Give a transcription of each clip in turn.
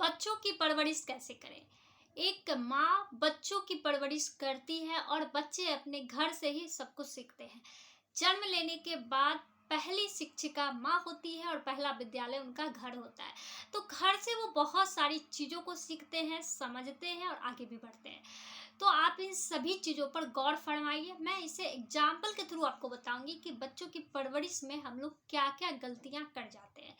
बच्चों की परवरिश कैसे करें। एक माँ बच्चों की परवरिश करती है और बच्चे अपने घर से ही सब कुछ सीखते हैं। जन्म लेने के बाद पहली शिक्षिका माँ होती है और पहला विद्यालय उनका घर होता है। तो घर से वो बहुत सारी चीज़ों को सीखते हैं, समझते हैं और आगे भी बढ़ते हैं। तो आप इन सभी चीज़ों पर गौर फरमाइए। मैं इसे एग्जाम्पल के थ्रू आपको बताऊंगी कि बच्चों की परवरिश में हम लोग क्या क्या गलतियां कर जाते हैं।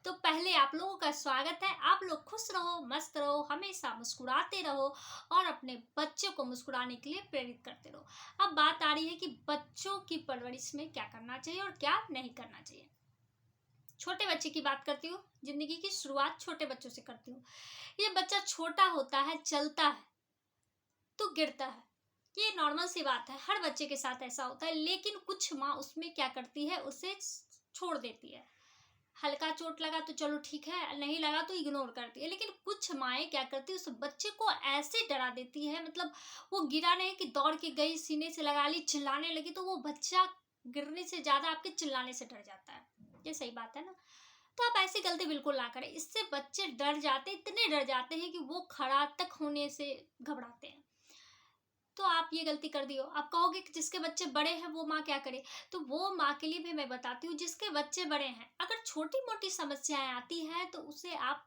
तो पहले आप लोगों का स्वागत है। आप लोग खुश रहो, मस्त रहो, हमेशा मुस्कुराते रहो और अपने बच्चों को मुस्कुराने के लिए प्रेरित करते रहो। अब बात आ रही है कि बच्चों की परवरिश में क्या करना चाहिए और क्या नहीं करना चाहिए। छोटे बच्चे की बात करती हूँ, जिंदगी की शुरुआत छोटे बच्चों से करती हूँ। ये बच्चा छोटा होता है, चलता है तो गिरता है। ये नॉर्मल सी बात है, हर बच्चे के साथ ऐसा होता है। लेकिन कुछ माँ उसमें क्या करती है, उसे छोड़ देती है। हल्का चोट लगा तो चलो ठीक है, नहीं लगा तो इग्नोर करती है। लेकिन कुछ माएँ क्या करती है, उस बच्चे को ऐसे डरा देती है, मतलब वो गिरा नहीं कि दौड़ के गई, सीने से लगा ली, चिल्लाने लगी, तो वो बच्चा गिरने से ज्यादा आपके चिल्लाने से डर जाता है। ये सही बात है ना। तो आप ऐसी गलती बिल्कुल ना करें। इससे बच्चे डर जाते, इतने डर जाते हैं कि वो खड़ा तक होने से घबराते हैं। तो आप ये गलती कर दी हो। आप कहोगे कि जिसके बच्चे बड़े हैं वो माँ क्या करे। तो वो माँ के लिए भी मैं बताती हूँ, जिसके बच्चे बड़े हैं, अगर छोटी मोटी समस्याएं आती हैं तो उसे आप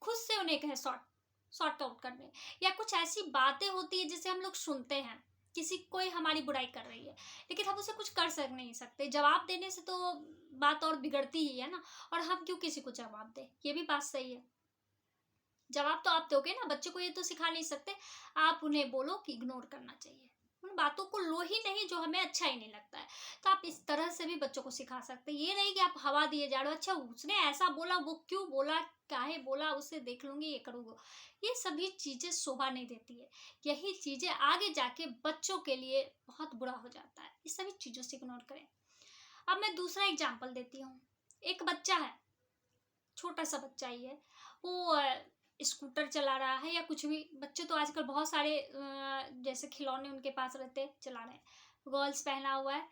खुद से उन्हें कहें सॉर्ट आउट करने। या कुछ ऐसी बातें होती है जिसे हम लोग सुनते हैं, किसी कोई हमारी बुराई कर रही है लेकिन हम उसे कुछ कर सक नहीं सकते। जवाब देने से तो बात और बिगड़ती ही है ना। और हम क्यों किसी को जवाब दें, ये भी बात सही है। जवाब तो आप दोगे ना, बच्चे को ये तो सिखा नहीं सकते। आप उन्हें बोलो कि इग्नोर करना चाहिए, उन बातों को लो ही नहीं जो हमें अच्छा ही नहीं लगता है। तो आप इस तरह से भी बच्चों को सिखा सकते हैं। ये नहीं कि आप हवा दिए जा रहे हो, अच्छा उसने ऐसा बोला, वो क्यों बोला, काहे बोला, उसे देख लूंगी, ये करूंगा। ये सभी चीजें शोभा नहीं देती है। यही चीजें आगे जाके बच्चों के लिए बहुत बुरा हो जाता है। इस सभी चीजों से इग्नोर करें। अब मैं दूसरा एग्जाम्पल देती हूँ। एक बच्चा है, छोटा सा बच्चा ही है, वो स्कूटर चला रहा है या कुछ भी। बच्चे तो आजकल बहुत सारे जैसे खिलौने उनके पास रहते हैं, चला रहे हैं। गर्ल्स पहना हुआ है,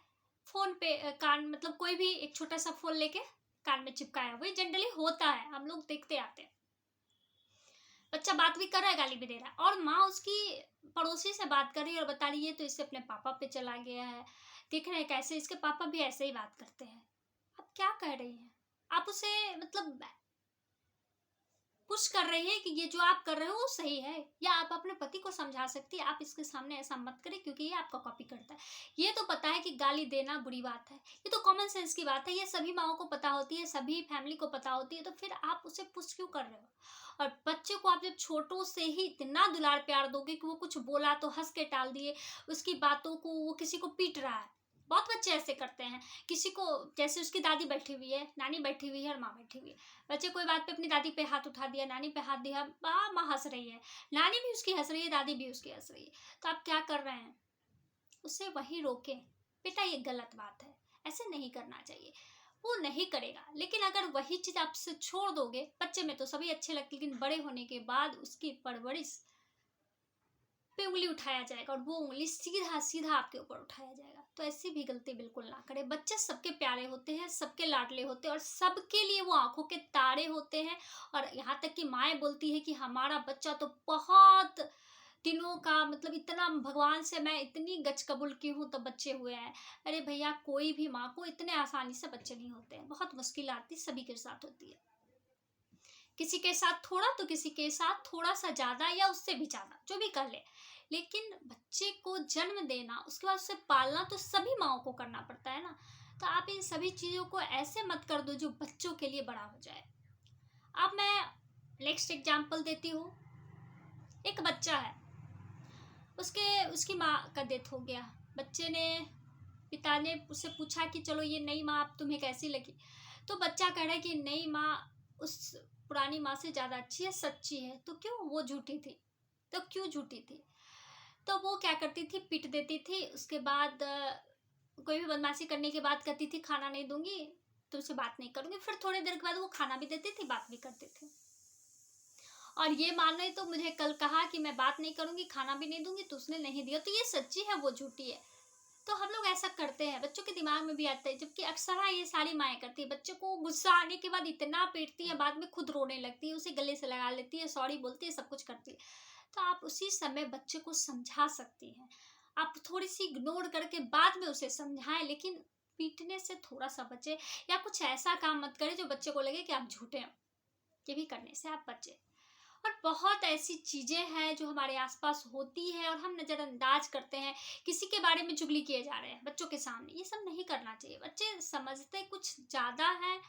फोन पे कान, मतलब कोई भी एक छोटा सा फोन लेके कान में चिपकाया हुआ है। जनरली होता है, हम लोग देखते आते हैं। बच्चा बात भी कर रहा है, गाली भी दे रहा है, और माँ उसकी पड़ोसी से बात कर रही है और बता रही है तो इससे अपने पापा पे चला गया है, देख रहे हैं कैसे इसके पापा भी ऐसे ही बात करते हैं। आप क्या कह रही हैं, आप उसे मतलब पुश कर रही है कि ये जो आप कर रहे हो वो सही है। या आप अपने पति को समझा सकती है, आप इसके सामने ऐसा मत करें क्योंकि ये आपका कॉपी करता है। ये तो पता है कि गाली देना बुरी बात है, ये तो कॉमन सेंस की बात है, ये सभी माओ को पता होती है, सभी फैमिली को पता होती है। तो फिर आप उसे पुश क्यों कर रहे हो। और बच्चे को आप जब छोटों से ही इतना दुलार प्यार दोगे कि वो कुछ बोला तो हंस के टाल दिए, उसकी बातों को, वो किसी को पीट रहा है। बहुत बच्चे ऐसे करते हैं। किसी को, जैसे उसकी दादी बैठी हुई है, नानी बैठी हुई है और माँ बैठी हुई है, बच्चे कोई बात पे अपनी दादी पे हाथ उठा दिया, नानी पे हाथ दिया, माँ हंस रही है, नानी भी उसकी हंस रही है, दादी भी उसकी हंस रही है। तो आप क्या कर रहे हैं, उसे वही रोके, बेटा ये गलत बात है, ऐसे नहीं करना चाहिए। वो नहीं करेगा। लेकिन अगर वही चीज आपसे छोड़ दोगे, बच्चे में तो सभी अच्छे लगते, लेकिन बड़े होने के बाद उसकी परवरिश पे उंगली उठाया जाएगा और वो उंगली सीधा सीधा आपके ऊपर उठाया जाएगा। तो ऐसी भी गलती बिल्कुल ना करें। बच्चे सबके प्यारे होते हैं, सबके लाडले होते हैं और सबके लिए वो आंखों के तारे होते हैं। और यहाँ तक कि माएँ बोलती है कि हमारा बच्चा तो बहुत दिनों का, मतलब इतना भगवान से मैं इतनी गच कबूल की हूँ तो बच्चे हुए हैं। अरे भैया, कोई भी माँ को इतने आसानी से बच्चे नहीं होते हैं, बहुत मुश्किल आती, सभी के साथ होती है। किसी के साथ थोड़ा तो किसी के साथ थोड़ा सा ज्यादा या उससे भी ज्यादा, जो भी कर ले। लेकिन बच्चे को जन्म देना, उसके बाद उसे पालना तो सभी माओ को करना पड़ता है ना। तो आप इन सभी चीजों को ऐसे मत कर दो जो बच्चों के लिए बड़ा हो जाए। अब मैं नेक्स्ट एग्जांपल देती हूँ। एक बच्चा है, उसके उसकी माँ का डेथ हो गया। बच्चे ने, पिता ने उससे पूछा कि चलो ये नई माँ अब तुम्हें कैसी लगी। तो बच्चा कह रहा है कि नई माँ उस पुरानी माँ से ज्यादा अच्छी है, सच्ची है। तो क्यों, वो झूठी थी। तो क्यों झूठी थी, तो वो क्या करती थी, पीट देती थी। उसके बाद कोई भी बदमाशी करने के बाद कहती थी खाना नहीं दूंगी, तुमसे बात नहीं करूंगी। फिर थोड़ी देर के बाद वो खाना भी देती थी, बात भी करती थी। और ये माने तो मुझे कल कहा कि मैं बात नहीं करूंगी, खाना भी नहीं दूंगी, तो उसने नहीं दिया। तो ये सच्ची है, वो झूठी है। तो हम लोग ऐसा करते हैं, बच्चों के दिमाग में भी आता है, जबकि अक्सर ये सारी माएँ करती है। बच्चे को गुस्सा आने के बाद इतना पीटती है, बाद में खुद रोने लगती है, उसे गले से लगा लेती है, सॉरी बोलती है, सब कुछ करती है। तो आप उसी समय बच्चे को समझा सकती हैं। आप थोड़ी-सी इग्नोर करके बाद में उसे समझाएँ, लेकिन पीटने से थोड़ा-सा बचें, या कुछ ऐसा काम मत करें जो बच्चे को लगे कि आप झूठे हो। ये भी करने से आप बचें। और बहुत ऐसी चीज़ें हैं जो हमारे आस-पास होती हैं और हम नज़रअंदाज करते हैं। किसी के बारे में चुगली किए जा रहे हैं बच्चों के सामने, ये सब नहीं करना चाहिए। बच्चे समझते कुछ ज़्यादा हैं,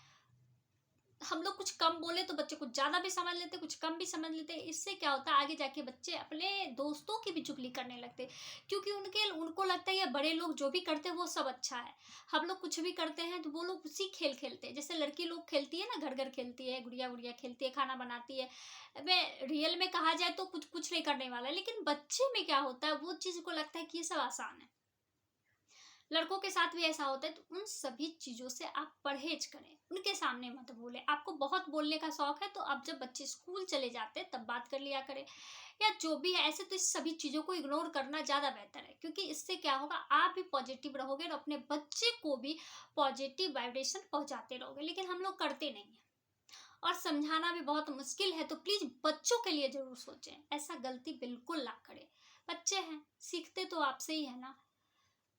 हम लोग कुछ कम बोले तो बच्चे कुछ ज़्यादा भी समझ लेते, कुछ कम भी समझ लेते। इससे क्या होता है, आगे जाके बच्चे अपने दोस्तों की भी चुगली करने लगते, क्योंकि उनको लगता है ये बड़े लोग जो भी करते हैं वो सब अच्छा है। हम लोग कुछ भी करते हैं तो वो लोग उसी खेल खेलते हैं। जैसे लड़की लोग खेलती है ना, घर घर खेलती है, गुड़िया गुड़िया खेलती है, खाना बनाती है। मैं रियल में कहा जाए तो कुछ कुछ नहीं करने वाला है, लेकिन बच्चे में क्या होता है, वो चीज़ को लगता है कि ये सब आसान है। लड़कों के साथ भी ऐसा होता है, तो उन सभी चीज़ों से आप परहेज करें, उनके सामने मत बोलें। आपको बहुत बोलने का शौक है तो आप जब बच्चे स्कूल चले जाते हैं तब बात कर लिया करें, या जो भी है। ऐसे तो इस सभी चीज़ों को इग्नोर करना ज़्यादा बेहतर है, क्योंकि इससे क्या होगा, आप भी पॉजिटिव रहोगे और अपने बच्चे को भी पॉजिटिव वाइब्रेशन पहुंचाते रहोगे। लेकिन हम लोग करते नहीं हैं, और समझाना भी बहुत मुश्किल है। तो प्लीज़ बच्चों के लिए ज़रूर सोचें, ऐसा गलती बिल्कुल ना करें। बच्चे हैं, सीखते तो आपसे ही है ना।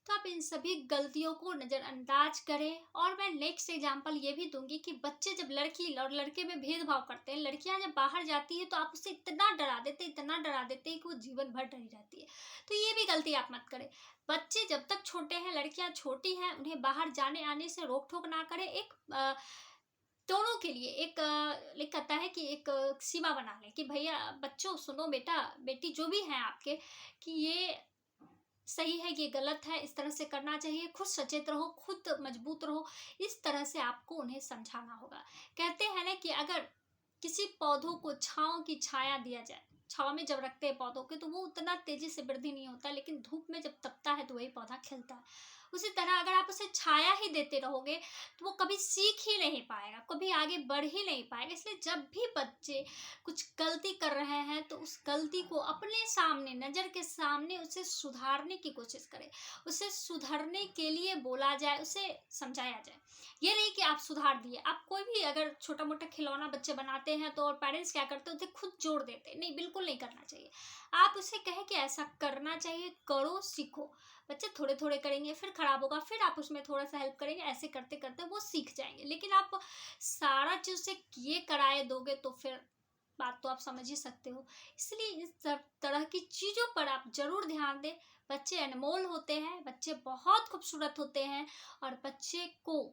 तो आप इन सभी गलतियों को नज़रअंदाज करें। और मैं नेक्स्ट एग्जांपल ये भी दूंगी कि बच्चे जब लड़की और लड़के में भेदभाव करते हैं, लड़कियां जब बाहर जाती है तो आप उसे इतना डरा देते हैं कि वो जीवन भर डरी रहती है। तो ये भी गलती आप मत करें। बच्चे जब तक छोटे हैं, लड़कियां छोटी हैं, उन्हें बाहर जाने आने से रोक टोक ना करें। एक दोनों के लिए एक कहता है कि एक सीमा बना लें कि भैया बच्चों सुनो, बेटा बेटी जो भी हैं आपके, कि ये सही है, ये गलत है, इस तरह से करना चाहिए। खुद सचेत रहो, खुद मजबूत रहो। इस तरह से आपको उन्हें समझाना होगा। कहते हैं ना कि अगर किसी पौधों को छांव की छाया दिया जाए, छांव में जब रखते हैं पौधों के, तो वो उतना तेजी से वृद्धि नहीं होता, लेकिन धूप में जब तपता है तो वही पौधा खिलता है। उसी तरह अगर आप उसे छाया ही देते रहोगे तो वो कभी सीख ही नहीं पाएगा, कभी आगे बढ़ ही नहीं पाएगा। इसलिए जब भी बच्चे कुछ गलती कर रहे हैं तो उस गलती को अपने सामने, नज़र के सामने उसे सुधारने की कोशिश करें। उसे सुधरने के लिए बोला जाए, उसे समझाया जाए। ये नहीं कि आप सुधार दिए। आप कोई भी अगर छोटा मोटा खिलौना बच्चे बनाते हैं तो और पेरेंट्स क्या करते हैं, उसे खुद जोड़ देते हैं। नहीं, बिल्कुल नहीं करना चाहिए। आप उसे कहें कि ऐसा करना चाहिए, करो, सीखो। बच्चे थोड़े थोड़े करेंगे, फिर खराब होगा, फिर आप उसमें थोड़ा सा हेल्प करेंगे, ऐसे करते करते वो सीख जाएंगे। लेकिन आप सारा चीज़ से किए कराए दोगे तो फिर बात तो आप समझ ही सकते हो। इसलिए इस सब तरह की चीज़ों पर आप ज़रूर ध्यान दें। बच्चे अनमोल होते हैं, बच्चे बहुत खूबसूरत होते हैं, और बच्चे को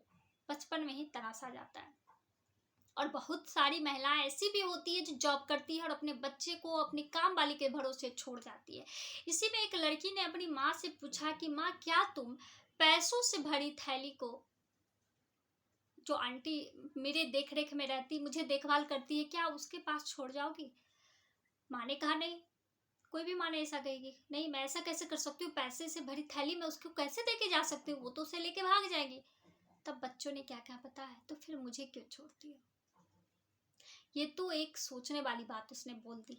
बचपन में ही तराशा जाता है। और बहुत सारी महिलाएं ऐसी भी होती है जो जॉब करती है और अपने बच्चे को अपनी काम वाली के भरोसे छोड़ जाती है। इसी में एक लड़की ने अपनी माँ से पूछा कि माँ, क्या तुम पैसों से भरी थैली को, जो आंटी मेरे देख रेख में रहती, मुझे देखभाल करती है, क्या उसके पास छोड़ जाओगी? माँ ने कहा नहीं। कोई भी माँ ने ऐसा कहेगी नहीं, मैं ऐसा कैसे कर सकती हूँ, पैसे से भरी थैली में उसको कैसे देके जा सकती हूँ, वो तो उसे लेके भाग जाएगी। तब बच्चों ने क्या क्या पता है, तो फिर मुझे क्यों छोड़ती हो? ये तो एक सोचने वाली बात उसने बोल दी।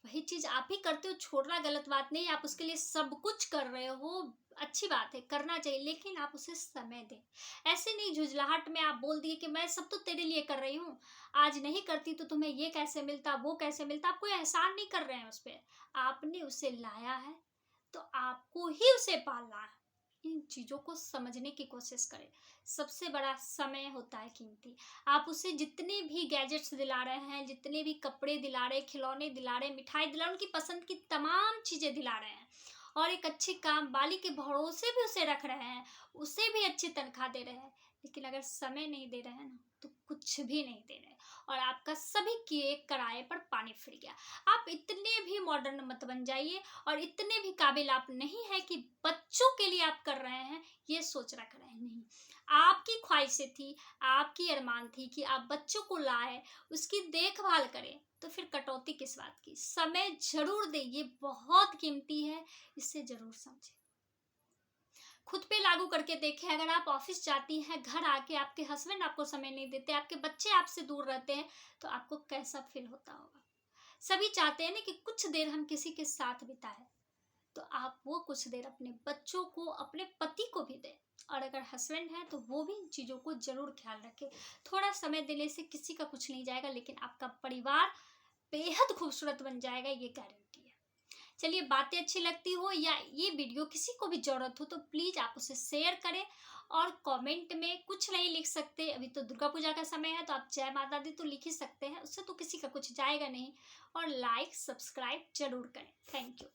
वही चीज आप ही करते हो, छोड़ना गलत बात नहीं, आप उसके लिए सब कुछ कर रहे हो, अच्छी बात है, करना चाहिए, लेकिन आप उसे समय दें। ऐसे नहीं झुंझलाहट में आप बोल दिए कि मैं सब तो तेरे लिए कर रही हूँ, आज नहीं करती तो तुम्हें ये कैसे मिलता, वो कैसे मिलता। आप कोई एहसान नहीं कर रहे हैं उस पर। आपने उसे लाया है तो आपको ही उसे पालना है। इन चीज़ों को समझने की कोशिश करें। सबसे बड़ा समय होता है कीमती। आप उसे जितने भी गैजेट्स दिला रहे हैं, जितने भी कपड़े दिला रहे, खिलौने दिला रहे, मिठाई दिला रहे, उनकी पसंद की तमाम चीज़ें दिला रहे हैं, और एक अच्छी काम वाली के भरोसे भी उसे रख रहे हैं, उसे भी अच्छी तनख्वाह दे रहे हैं, लेकिन अगर समय नहीं दे रहे हैं ना, तो कुछ भी नहीं दे रहे, और आपका सभी किए कराए पर पानी फिर गया। आप इतने भी मॉडर्न मत बन जाइए, और इतने भी काबिल आप नहीं हैं कि बच्चों के लिए आप कर रहे हैं ये सोच रख रहे हैं। नहीं, आपकी ख्वाहिशें थी, आपकी अरमान थी कि आप बच्चों को लाए, उसकी देखभाल करें, तो फिर कटौती किस बात की? समय जरूर दें, ये बहुत कीमती है, इसे जरूर समझें। खुद पे लागू करके देखें। अगर आप ऑफिस जाती हैं, घर आके आपके हस्बैंड आपको समय नहीं देते, आपके बच्चे आपसे दूर रहते हैं, तो आपको कैसा फील होता होगा? सभी चाहते हैं ना कि कुछ देर हम किसी के साथ बिताएं, तो आप वो कुछ देर अपने बच्चों को, अपने पति को भी दें। और अगर हस्बैंड है तो वो भी इन चीज़ों को ज़रूर ख्याल रखें। थोड़ा समय देने से किसी का कुछ नहीं जाएगा, लेकिन आपका परिवार बेहद खूबसूरत बन जाएगा, ये गारंटी है। चलिए, बातें अच्छी लगती हो या ये वीडियो किसी को भी ज़रूरत हो तो प्लीज़ आप उसे शेयर करें। और कमेंट में कुछ नहीं लिख सकते, अभी तो दुर्गा पूजा का समय है, तो आप जय माता दी तो लिख ही सकते हैं, उससे तो किसी का कुछ जाएगा नहीं। और लाइक सब्सक्राइब जरूर करें। Thank you.